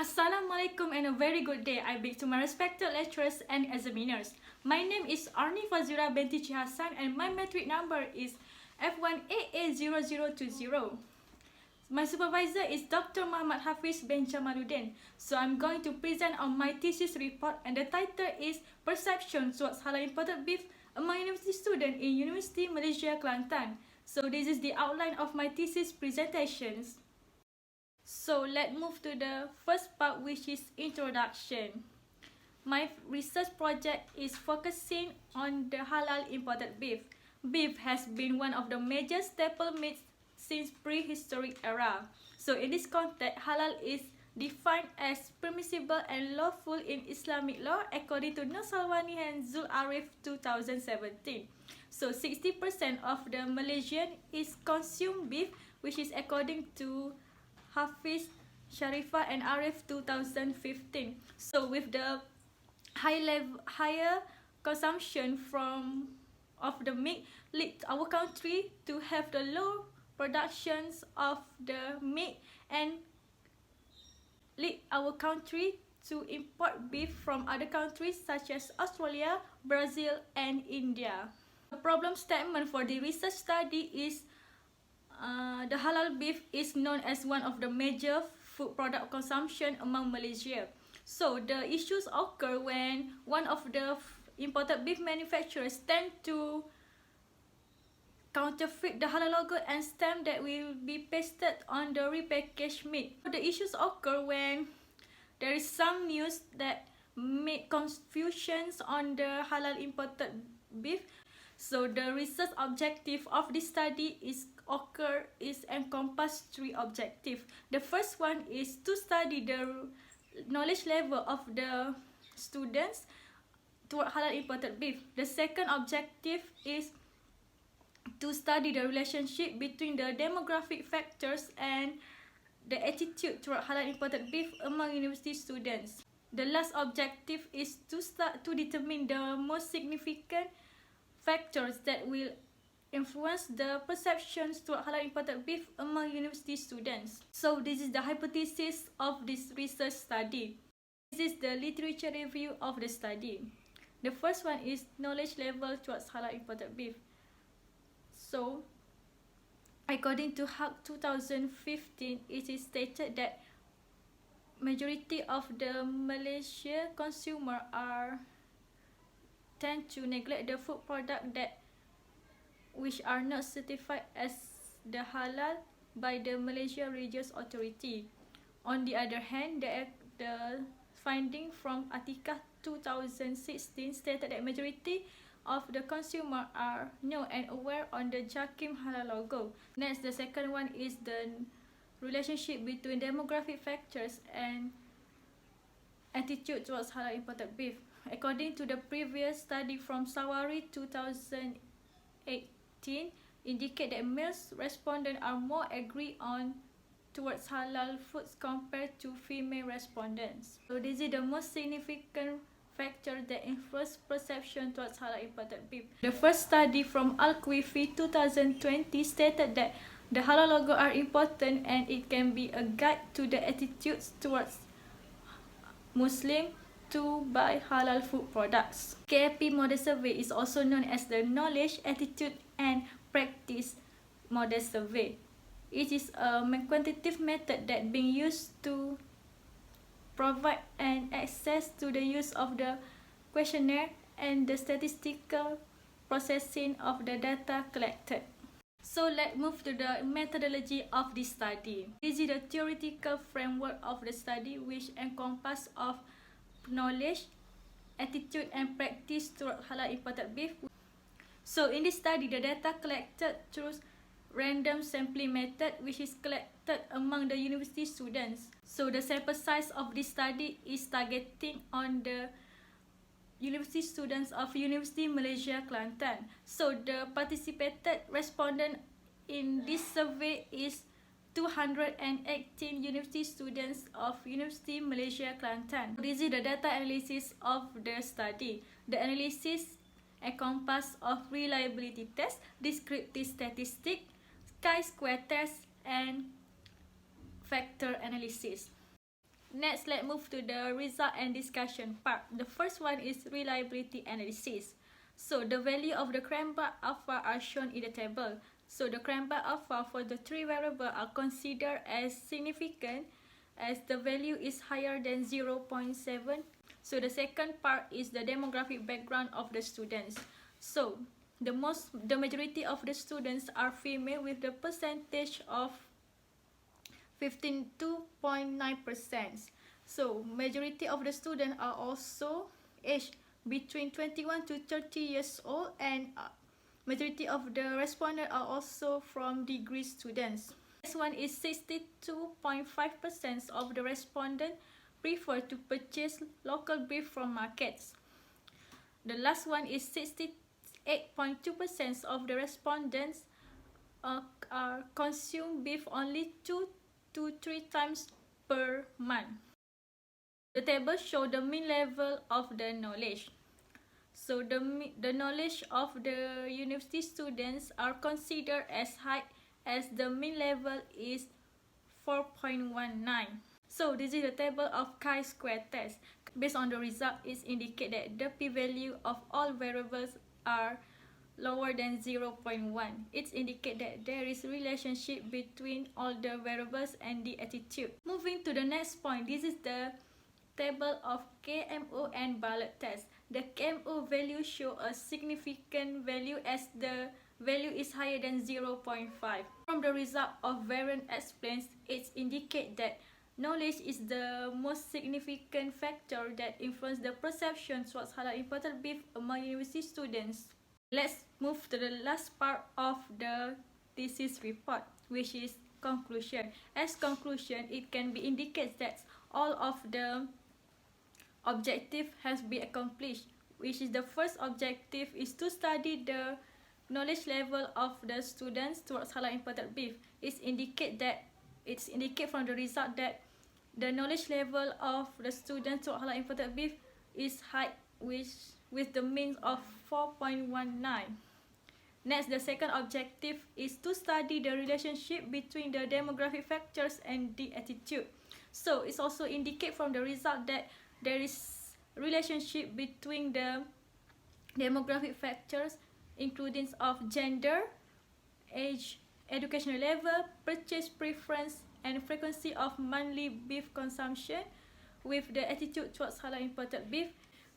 Assalamualaikum and a very good day. I beg to my respected lecturers and examiners. My name is ARNI FAZIERA BINTI and my metric number is F1AA0020. My supervisor is Dr. Muhammad Hafiz bin Jamaluddin. So I'm going to present on my thesis report, and the title is Perception Towards Halal Imported Beef Among University Students in University Malaysia Kelantan. So this is the outline of my thesis presentations. So let's move to the first part, which is introduction. My research project is focusing on the halal imported beef. Beef has been one of the major staple meats since prehistoric era. So in this context, halal is defined as permissible and lawful in Islamic law according to Nur Salwani and Zul Arif 2017. So 60% of the Malaysian is consume beef, which is according to Hafiz, Sharifah and Arif 2015. So with the higher consumption of the meat lead our country to have the low productions of the meat and lead our country to import beef from other countries such as Australia, Brazil and India. The problem statement for the research study is the halal beef is known as one of the major food product consumption among Malaysia. So the issues occur when one of the imported beef manufacturers tend to counterfeit the halal logo and stamp that will be pasted on the repackaged meat. The issues occur when there is some news that make confusions on the halal imported beef. So the research objective of this study is encompass three objectives. The first one is to study the knowledge level of the students toward halal imported beef. The second objective is to study the relationship between the demographic factors and the attitude toward halal imported beef among university students. The last objective is to determine the most significant factors that will influence the perceptions toward halal imported beef among university students. So this is the hypothesis of this research study. This is the literature review of the study. The first one is knowledge level towards halal imported beef. So according to HAC 2015, it is stated that majority of the Malaysia consumer tend to neglect the food product which are not certified as the halal by the Malaysia Religious Authority. On the other hand, the finding from Atikah 2016 stated that majority of the consumer are know and aware on the Jakim halal logo. Next, the second one is the relationship between demographic factors and attitude towards halal imported beef. According to the previous study from Sawari 2018, indicate that male respondents are more agreed on towards halal foods compared to female respondents. So this is the most significant factor that influence perception towards halal imported beef. The first study from Al-Quifi 2020 stated that the halal logo are important and it can be a guide to the attitudes towards Muslim to buy halal food products. KAP model survey is also known as the Knowledge, Attitude and Practice model survey. It is a quantitative method that being used to provide an access to the use of the questionnaire and the statistical processing of the data collected. So let's move to the methodology of this study. This is the theoretical framework of the study, which encompasses of knowledge, attitude and practice toward halal imported beef. So in this study, the data collected through random sampling method, which is collected among the university students. So the sample size of this study is targeting on the university students of University Malaysia Kelantan. So the participated respondent in this survey is 218 university students of University Malaysia Kelantan. This is the data analysis of the study. The analysis encompasses of reliability test, descriptive statistic, chi-square test, and factor analysis. Next, let's move to the result and discussion part. The first one is reliability analysis. So the value of the Cranbrook alpha are shown in the table. So the Cranbrook alpha for the three variables are considered as significant as the value is higher than 0.7. So the second part is the demographic background of the students. So the majority of the students are female with the percentage of 52.9%. So majority of the students are also aged between 21 to 30 years old, and majority of the respondents are also from degree students. Next one is 62.5% of the respondents prefer to purchase local beef from markets. The last one is 68.2% of the respondents consume beef only 2 to 3 times per month. The table shows the mean level of the knowledge. So the knowledge of the university students are considered as high as the mean level is 4.19. So this is the table of chi-square test. Based on the result, it indicates that the p-value of all variables are lower than 0.1. It indicates that there is a relationship between all the variables and the attitude. Moving to the next point, this is the table of KMO and ballot test. The KMO value show a significant value as the value is higher than 0.5. From the result of variant explains, it indicates that knowledge is the most significant factor that influences the perception towards halal imported beef among university students. Let's move to the last part of the thesis report, which is conclusion. As conclusion, it can be indicated that all of the objective has been accomplished, which is the first objective is to study the knowledge level of the students towards halal imported beef. It's indicate from the result that the knowledge level of the students towards halal imported beef is high, with the mean of 4.19. Next, the second objective is to study the relationship between the demographic factors and the attitude. So it's also indicate from the result that there is relationship between the demographic factors, including of gender, age, educational level, purchase preference, and frequency of monthly beef consumption with the attitude towards halal imported beef.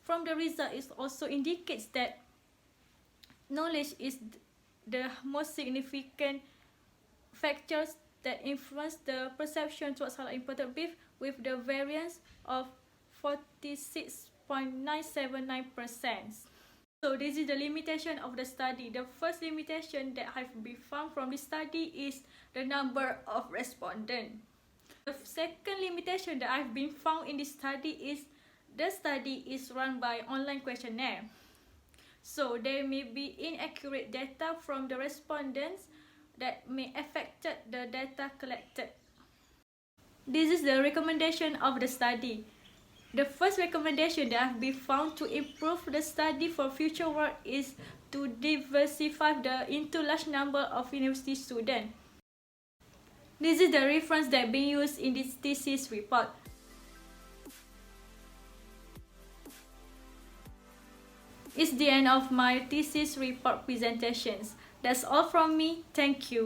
From the result, it also indicates that knowledge is the most significant factors that influence the perception towards halal imported beef, with the variance of 46.979%. So this is the limitation of the study. The first limitation that have been found from this study is the number of respondents. The second limitation that I've been found in this study is the study is run by online questionnaire. So there may be inaccurate data from the respondents that may affect the data collected. This is the recommendation of the study. The first recommendation that have been found to improve the study for future work is to diversify into large number of university students. This is the reference that being used in this thesis report. It's the end of my thesis report presentations. That's all from me. Thank you.